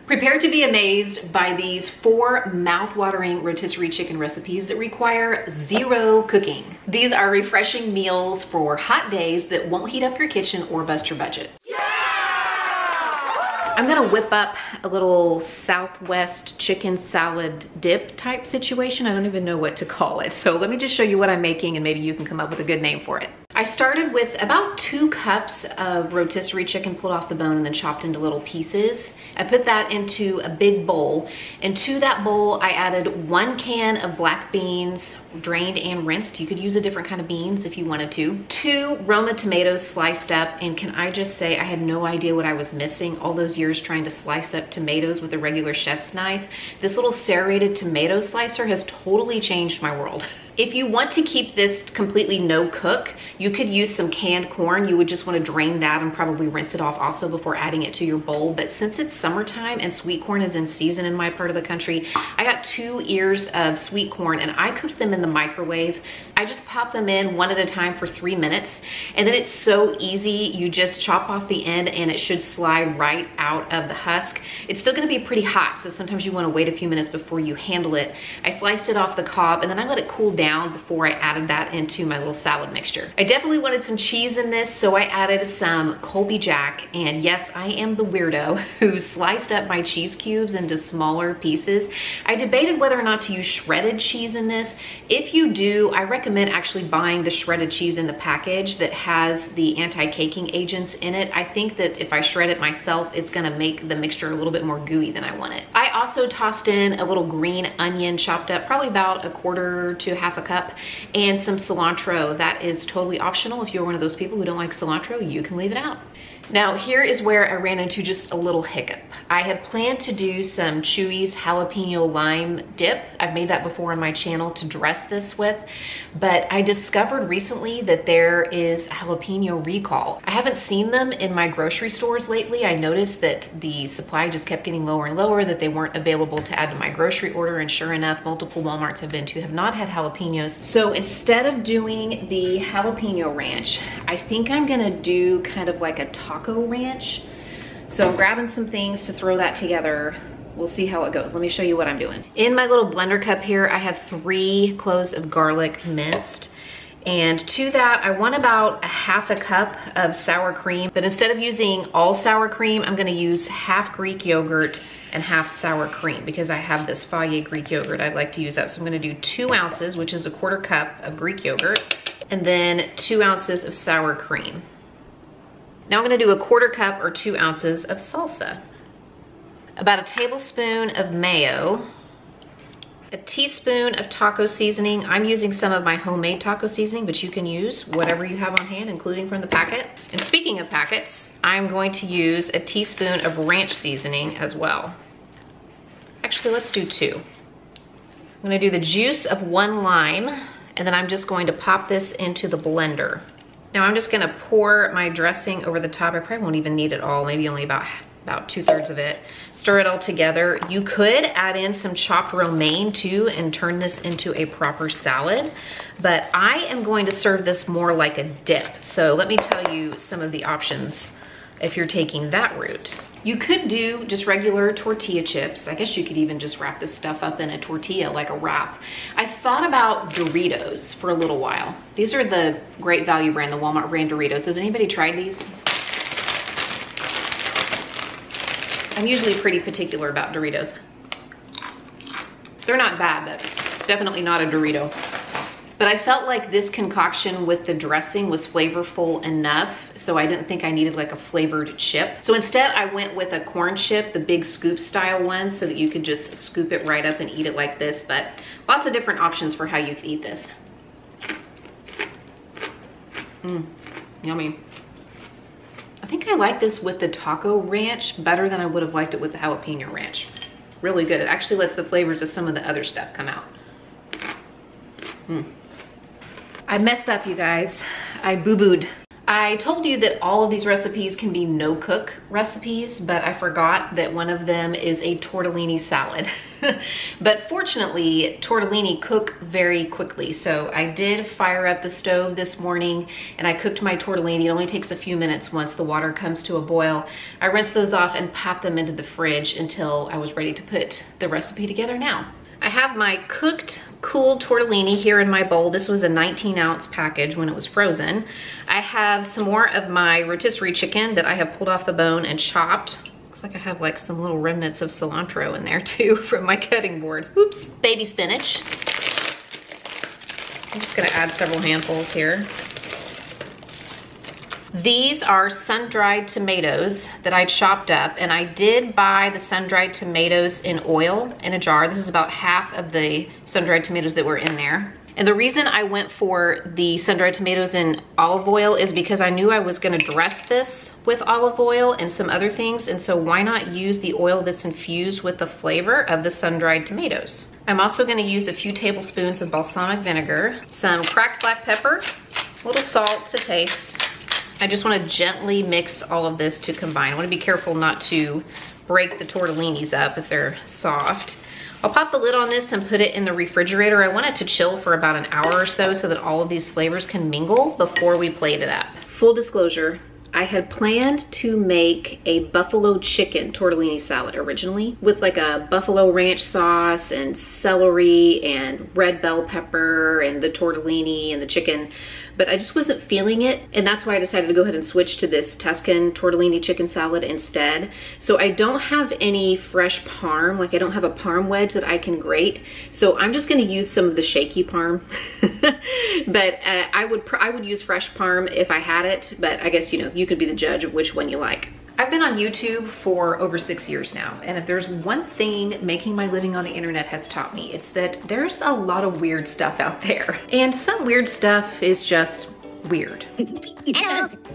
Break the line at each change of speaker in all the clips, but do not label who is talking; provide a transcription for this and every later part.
Prepare to be amazed by these 4 mouth-watering rotisserie chicken recipes that require 0 cooking. These are refreshing meals for hot days that won't heat up your kitchen or bust your budget. I'm gonna whip up a little Southwest chicken salad dip type situation. I don't even know what to call it. So let me just show you what I'm making and maybe you can come up with a good name for it. I started with about 2 cups of rotisserie chicken pulled off the bone and then chopped into little pieces. I put that into a big bowl, and to that bowl I added 1 can of black beans, drained and rinsed. You could use a different kind of beans if you wanted to. 2 Roma tomatoes sliced up, and can I just say I had no idea what I was missing all those years trying to slice up tomatoes with a regular chef's knife. This little serrated tomato slicer has totally changed my world. If you want to keep this completely no cook, you could use some canned corn. You would just want to drain that and probably rinse it off also before adding it to your bowl. But since it's summertime and sweet corn is in season in my part of the country, I got 2 ears of sweet corn and I cooked them in the microwave. I just pop them in one at a time for 3 minutes, and then it's so easy. You just chop off the end and it should slide right out of the husk. It's still gonna be pretty hot, so sometimes you wanna wait a few minutes before you handle it. I sliced it off the cob and then I let it cool down before I added that into my little salad mixture. I definitely wanted some cheese in this, so I added some Colby Jack, and yes, I am the weirdo who sliced up my cheese cubes into smaller pieces. I debated whether or not to use shredded cheese in this. If you do, I recommend actually buying the shredded cheese in the package that has the anti-caking agents in it. I think that if I shred it myself, it's gonna make the mixture a little bit more gooey than I want it. I also tossed in a little green onion chopped up, probably about 1/4 to 1/2 cup, and some cilantro. That is totally optional. If you're one of those people who don't like cilantro, you can leave it out. Now here is where I ran into just a little hiccup. I had planned to do some Chewy's jalapeno lime dip. I've made that before on my channel to dress this with, but I discovered recently that there is jalapeno recall. I haven't seen them in my grocery stores lately. I noticed that the supply just kept getting lower and lower, that they weren't available to add to my grocery order, and sure enough, multiple Walmarts I've been to have not had jalapenos. So instead of doing the jalapeno ranch, I think I'm gonna do kind of like a taco ranch. So I'm grabbing some things to throw that together. We'll see how it goes. Let me show you what I'm doing. In my little blender cup here, I have 3 cloves of garlic minced. And to that, I want about 1/2 cup of sour cream. But instead of using all sour cream, I'm gonna use half Greek yogurt and half sour cream because I have this Fage Greek yogurt I'd like to use up. So I'm gonna do 2 ounces, which is 1/4 cup of Greek yogurt, and then 2 ounces of sour cream. Now I'm gonna do 1/4 cup or 2 ounces of salsa. About 1 tablespoon of mayo, 1 teaspoon of taco seasoning. I'm using some of my homemade taco seasoning, but you can use whatever you have on hand, including from the packet. And speaking of packets, I'm going to use 1 teaspoon of ranch seasoning as well. Actually, let's do 2. I'm gonna do the juice of 1 lime, and then I'm just going to pop this into the blender. Now I'm just gonna pour my dressing over the top. I probably won't even need it all, maybe only about 2/3 of it. Stir it all together. You could add in some chopped romaine too and turn this into a proper salad, but I am going to serve this more like a dip. So let me tell you some of the options if you're taking that route. You could do just regular tortilla chips. I guess you could even just wrap this stuff up in a tortilla like a wrap. I thought about Doritos for a little while. These are the Great Value brand, the Walmart brand Doritos. Has anybody tried these? I'm usually pretty particular about Doritos. They're not bad, but definitely not a Dorito. But I felt like this concoction with the dressing was flavorful enough, so I didn't think I needed like a flavored chip. So instead I went with a corn chip, the big scoop style one, so that you could just scoop it right up and eat it like this, but lots of different options for how you could eat this. Yummy. I think I like this with the taco ranch better than I would have liked it with the jalapeno ranch. Really good. It actually lets the flavors of some of the other stuff come out. I messed up, you guys. I boo-booed. I told you that all of these recipes can be no-cook recipes, but I forgot that one of them is a tortellini salad. But fortunately, tortellini cook very quickly. So I did fire up the stove this morning and I cooked my tortellini. It only takes a few minutes once the water comes to a boil. I rinsed those off and popped them into the fridge until I was ready to put the recipe together now. I have my cooked, cooled tortellini here in my bowl. This was a 19-ounce package when it was frozen. I have some more of my rotisserie chicken that I have pulled off the bone and chopped. Looks like I have like some little remnants of cilantro in there too from my cutting board. Oops. Baby spinach. I'm just gonna add several handfuls here. These are sun-dried tomatoes that I chopped up, and I did buy the sun-dried tomatoes in oil in a jar. This is about half of the sun-dried tomatoes that were in there. And the reason I went for the sun-dried tomatoes in olive oil is because I knew I was gonna dress this with olive oil and some other things, and so why not use the oil that's infused with the flavor of the sun-dried tomatoes? I'm also gonna use a few tablespoons of balsamic vinegar, some cracked black pepper, a little salt to taste. I just want to gently mix all of this to combine. I want to be careful not to break the tortellinis up if they're soft. I'll pop the lid on this and put it in the refrigerator. I want it to chill for about an hour or so that all of these flavors can mingle before we plate it up. Full disclosure, I had planned to make a buffalo chicken tortellini salad originally with like a buffalo ranch sauce and celery and red bell pepper and the tortellini and the chicken, but I just wasn't feeling it, and that's why I decided to go ahead and switch to this Tuscan tortellini chicken salad instead. So I don't have any fresh parm, like I don't have a parm wedge that I can grate, so I'm just gonna use some of the shaky parm. But I would use fresh parm if I had it, but I guess, you know, you could be the judge of which one you like. I've been on YouTube for over 6 years now, and if there's one thing making my living on the internet has taught me, it's that there's a lot of weird stuff out there. And some weird stuff is just weird.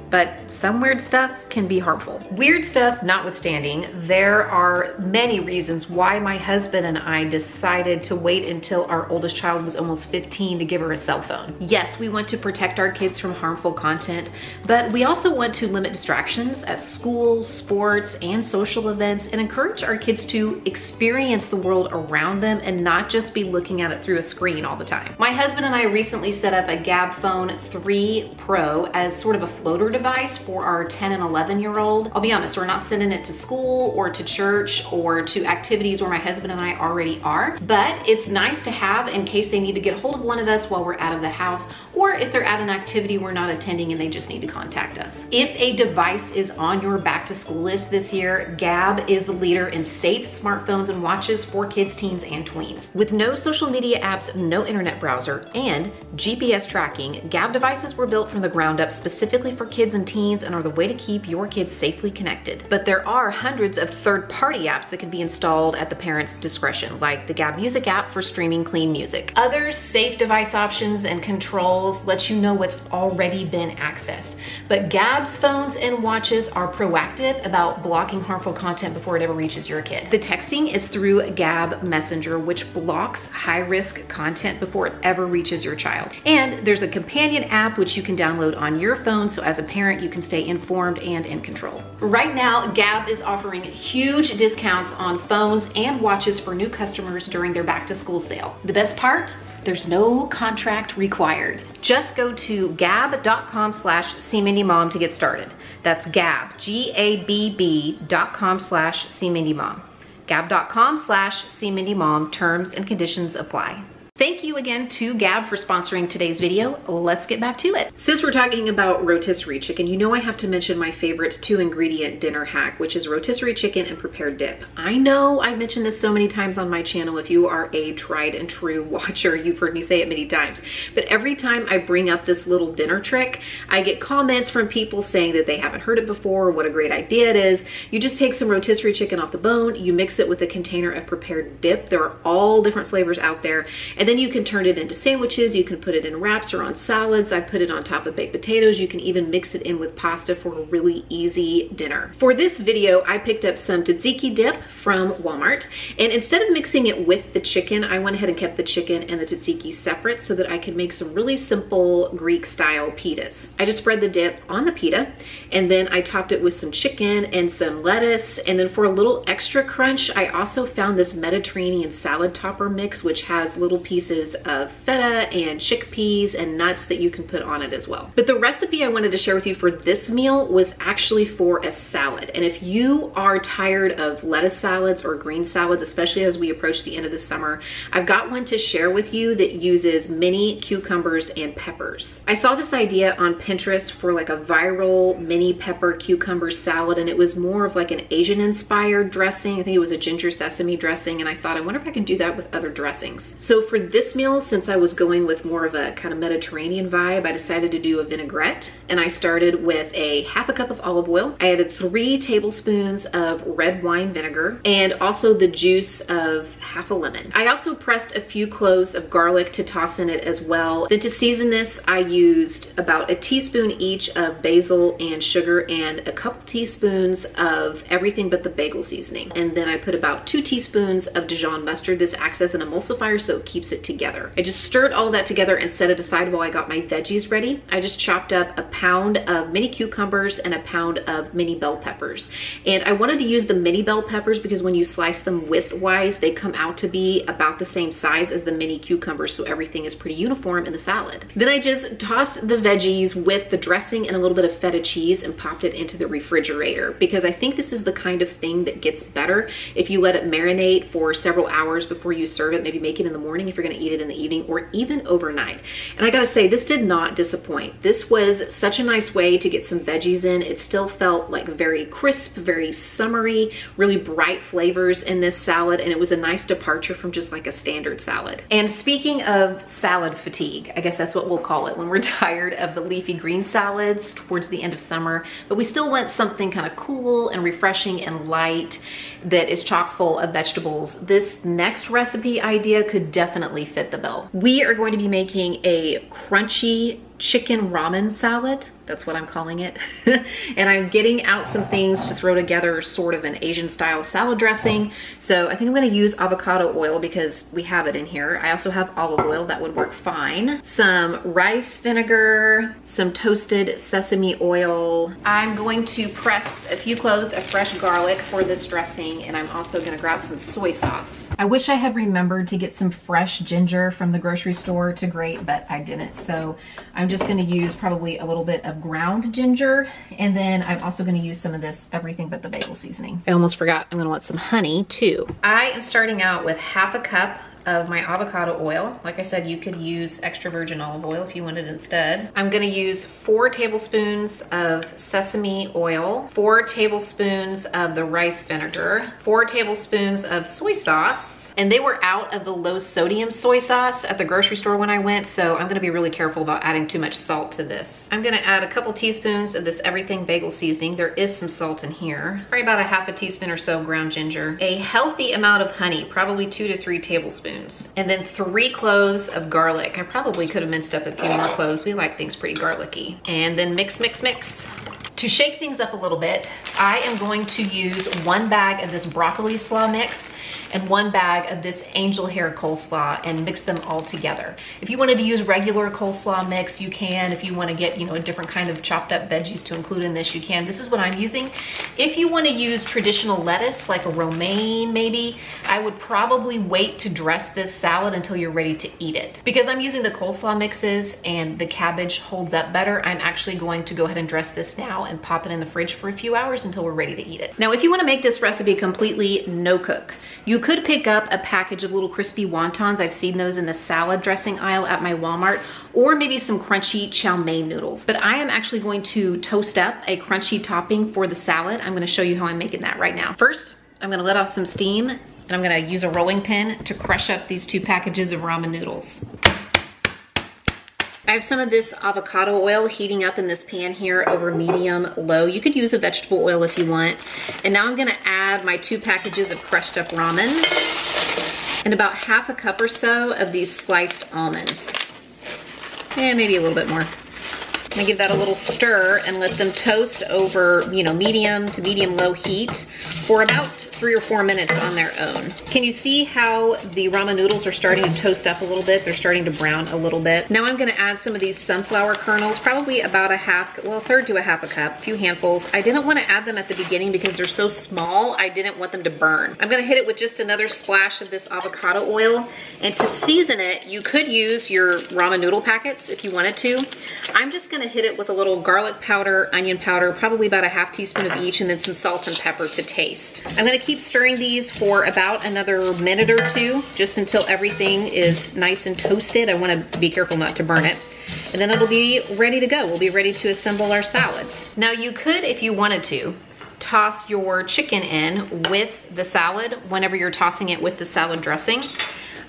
But some weird stuff can be harmful. Weird stuff notwithstanding, there are many reasons why my husband and I decided to wait until our oldest child was almost 15 to give her a cell phone. Yes, we want to protect our kids from harmful content, but we also want to limit distractions at school, sports, and social events, and encourage our kids to experience the world around them and not just be looking at it through a screen all the time. My husband and I recently set up a Gab Phone 3 Pro as sort of a floater device for our 10 and 11-year-old. I'll be honest, we're not sending it to school or to church or to activities where my husband and I already are, but it's nice to have in case they need to get a hold of one of us while we're out of the house, or if they're at an activity we're not attending and they just need to contact us. If a device is on your back to school list this year, Gab is the leader in safe smartphones and watches for kids, teens, and tweens. With no social media apps, no internet browser, and GPS tracking, Gab devices were built from the ground up specifically for kids and teens and are the way to keep your kids safely connected. But there are hundreds of third-party apps that can be installed at the parent's discretion, like the Gab Music app for streaming clean music. Other safe device options and controls let you know what's already been accessed. But Gab's phones and watches are proactive about blocking harmful content before it ever reaches your kid. The texting is through Gab Messenger, which blocks high-risk content before it ever reaches your child. And there's a companion app which you can download on your phone, so as a parent you can stay informed and in control. Right now, Gab is offering huge discounts on phones and watches for new customers during their back to school sale. The best part? There's no contract required. Just go to gab.com/cmindymom to get started. That's Gab, GABB.com/cmindymom. Gab.com/cmindymom. Terms and conditions apply. Thank you again to Gab for sponsoring today's video. Let's get back to it. Since we're talking about rotisserie chicken, you know I have to mention my favorite 2-ingredient dinner hack, which is rotisserie chicken and prepared dip. I know I mentioned this so many times on my channel. If you are a tried and true watcher, you've heard me say it many times. But every time I bring up this little dinner trick, I get comments from people saying that they haven't heard it before, or what a great idea it is. You just take some rotisserie chicken off the bone, you mix it with a container of prepared dip. There are all different flavors out there, and then then you can turn it into sandwiches, you can put it in wraps or on salads. I put it on top of baked potatoes. You can even mix it in with pasta for a really easy dinner. For this video, I picked up some tzatziki dip from Walmart, and instead of mixing it with the chicken, I went ahead and kept the chicken and the tzatziki separate so that I could make some really simple Greek style pitas. I just spread the dip on the pita, and then I topped it with some chicken and some lettuce, and then for a little extra crunch, I also found this Mediterranean salad topper mix, which has little pieces of feta and chickpeas and nuts that you can put on it as well. But the recipe I wanted to share with you for this meal was actually for a salad. And if you are tired of lettuce salads or green salads, especially as we approach the end of the summer, I've got one to share with you that uses mini cucumbers and peppers. I saw this idea on Pinterest for like a viral mini pepper cucumber salad, and it was more of like an Asian inspired dressing. I think it was a ginger sesame dressing, and I thought, I wonder if I can do that with other dressings. So for this meal, since I was going with more of a kind of Mediterranean vibe, I decided to do a vinaigrette, and I started with a half a cup of olive oil. I added 3 tablespoons of red wine vinegar and also the juice of half a lemon. I also pressed a few cloves of garlic to toss in it as well. Then to season this, I used about a teaspoon each of basil and sugar and a couple teaspoons of everything but the bagel seasoning. And then I put about 2 teaspoons of Dijon mustard. This acts as an emulsifier, so it keeps it together. I just stirred all that together and set it aside while I got my veggies ready. I just chopped up a pound of mini cucumbers and a pound of mini bell peppers. And I wanted to use the mini bell peppers because when you slice them widthwise, they come out to be about the same size as the mini cucumbers, so everything is pretty uniform in the salad. Then I just tossed the veggies with the dressing and a little bit of feta cheese and popped it into the refrigerator, because I think this is the kind of thing that gets better if you let it marinate for several hours before you serve it. Maybe make it in the morning if you're going to eat it in the evening, or even overnight. And I gotta say, this did not disappoint. This was such a nice way to get some veggies in. It still felt like very crisp, very summery, really bright flavors in this salad, and it was a nice departure from just like a standard salad. And speaking of salad fatigue, I guess that's what we'll call it when we're tired of the leafy green salads towards the end of summer, but we still want something kind of cool and refreshing and light that is chock full of vegetables. This next recipe idea could definitely fit the bill. We are going to be making a crunchy chicken ramen salad. That's what I'm calling it. And I'm getting out some things to throw together sort of an Asian style salad dressing. So I think I'm gonna use avocado oil because we have it in here. I also have olive oil, that would work fine. Some rice vinegar, some toasted sesame oil. I'm going to press a few cloves of fresh garlic for this dressing, and I'm also gonna grab some soy sauce. I wish I had remembered to get some fresh ginger from the grocery store to grate, but I didn't. So I'm just gonna use probably a little bit of ground ginger, and then I'm also going to use some of this everything but the bagel seasoning. I almost forgot, I'm going to want some honey too. I am starting out with half a cup of my avocado oil. Like I said, you could use extra virgin olive oil if you wanted instead. I'm gonna use 4 tablespoons of sesame oil, 4 tablespoons of the rice vinegar, 4 tablespoons of soy sauce, and they were out of the low sodium soy sauce at the grocery store when I went, so I'm gonna be really careful about adding too much salt to this. I'm gonna add a couple teaspoons of this everything bagel seasoning. There is some salt in here. Probably about a half a teaspoon or so ground ginger. A healthy amount of honey, probably 2 to 3 tablespoons. And then 3 cloves of garlic. I probably could have minced up a few more cloves. We like things pretty garlicky. And then mix, mix, mix. To shake things up a little bit, I am going to use 1 bag of this broccoli slaw mix and 1 bag of this angel hair coleslaw and mix them all together. If you wanted to use regular coleslaw mix, you can. If you want to get, a different kind of chopped up veggies to include in this, you can. This is what I'm using. If you want to use traditional lettuce, like a romaine maybe, I would probably wait to dress this salad until you're ready to eat it. Because I'm using the coleslaw mixes and the cabbage holds up better, I'm actually going to go ahead and dress this now and pop it in the fridge for a few hours until we're ready to eat it. Now, if you want to make this recipe completely no cook, you could pick up a package of little crispy wontons. I've seen those in the salad dressing aisle at my Walmart, or maybe some crunchy chow mein noodles. But I am actually going to toast up a crunchy topping for the salad. I'm gonna show you how I'm making that right now. First, I'm gonna let off some steam, and I'm gonna use a rolling pin to crush up these 2 packages of ramen noodles. I have some of this avocado oil heating up in this pan here over medium low. You could use a vegetable oil if you want. And now I'm gonna add my 2 packages of crushed up ramen. and about half a cup or so of these sliced almonds. And maybe a little bit more. I'm gonna give that a little stir and let them toast over, you know, medium to medium low heat for about 3 or 4 minutes on their own. Can you see how the ramen noodles are starting to toast up a little bit? They're starting to brown a little bit. Now I'm gonna add some of these sunflower kernels, probably about a third to a half a cup, a few handfuls. I didn't wanna add them at the beginning because they're so small, I didn't want them to burn. I'm gonna hit it with just another splash of this avocado oil. And to season it, you could use your ramen noodle packets if you wanted to. I'm just gonna hit it with a little garlic powder, onion powder, probably about a half teaspoon of each, and then some salt and pepper to taste. I'm gonna keep stirring these for about another minute or two, just until everything is nice and toasted. I wanna be careful not to burn it. And then it'll be ready to go. We'll be ready to assemble our salads. Now you could, if you wanted to, toss your chicken in with the salad whenever you're tossing it with the salad dressing.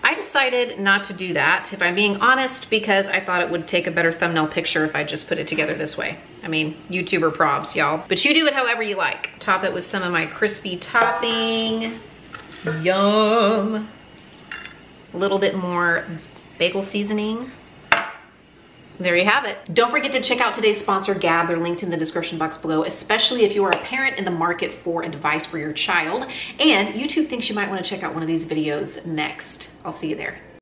I decided not to do that, if I'm being honest, because I thought it would take a better thumbnail picture if I just put it together this way. I mean, YouTuber probs, y'all. But you do it however you like. Top it with some of my crispy topping. Yum. A little bit more bagel seasoning. There you have it. Don't forget to check out today's sponsor, Gab. They're linked in the description box below, especially if you are a parent in the market for a device for your child and YouTube thinks you might want to check out one of these videos next. I'll see you there.